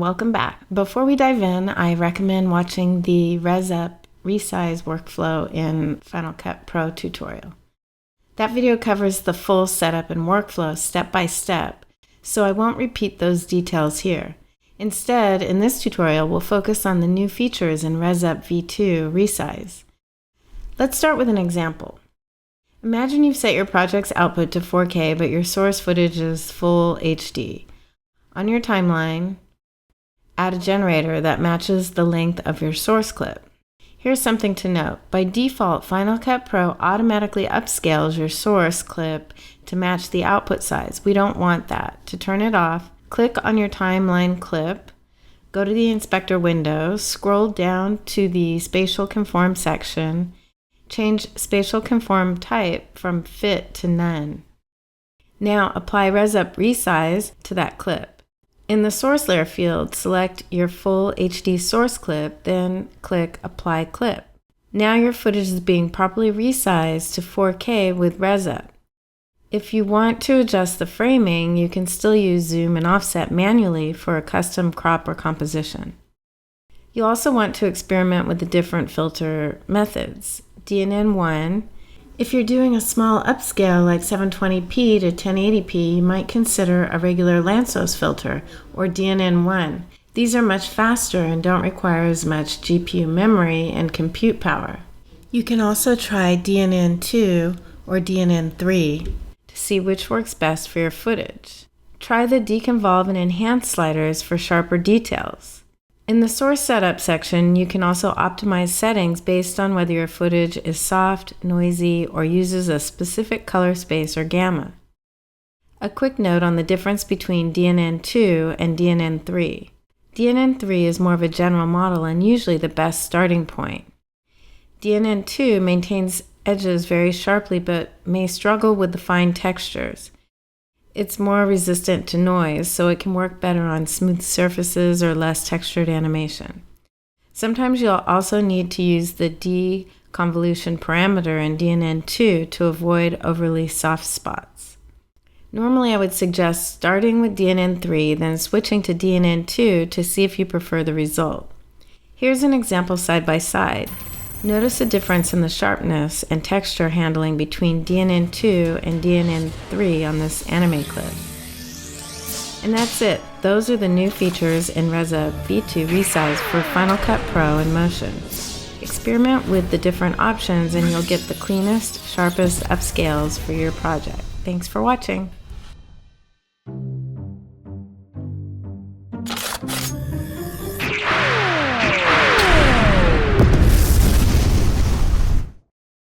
welcome back. Before we dive in, I recommend watching the REZup resize workflow in Final Cut Pro tutorial. That video covers the full setup and workflow step by step, so I won't repeat those details here. Instead, in this tutorial, we'll focus on the new features in REZup v2 resize. Let's start with an example. Imagine you've set your project's output to 4K, but your source footage is full HD. On your timeline, add a generator that matches the length of your source clip. Here's something to note. By default, Final Cut Pro automatically upscales your source clip to match the output size. We don't want that. To turn it off, click on your timeline clip, go to the inspector window, scroll down to the spatial conform section, change spatial conform type from fit to none. Now apply REZup resize to that clip. In the source layer field, select your full HD source clip, then click Apply Clip. Now your footage is being properly resized to 4K with REZup. If you want to adjust the framing, you can still use zoom and offset manually for a custom crop or composition. You'll also want to experiment with the different filter methods. DNN1. If you're doing a small upscale like 720p to 1080p, you might consider a regular Lanczos filter or DNN1. These are much faster and don't require as much GPU memory and compute power. You can also try DNN2 or DNN3 to see which works best for your footage. Try the deconvolve and enhance sliders for sharper details. In the source setup section, you can also optimize settings based on whether your footage is soft, noisy, or uses a specific color space or gamma. A quick note on the difference between DNN2 and DNN3. DNN3 is more of a general model and usually the best starting point. DNN2 maintains edges very sharply but may struggle with the fine textures. It's more resistant to noise, so it can work better on smooth surfaces or less textured animation. Sometimes you'll also need to use the deconvolution parameter in DNN2 to avoid overly soft spots. Normally I would suggest starting with DNN3, then switching to DNN2 to see if you prefer the result. Here's an example side by side. Notice a difference in the sharpness and texture handling between DNN2 and DNN3 on this anime clip. And that's it. Those are the new features in REZup v2 resize for Final Cut Pro in Motion. Experiment with the different options and you'll get the cleanest, sharpest upscales for your project. Thanks for watching.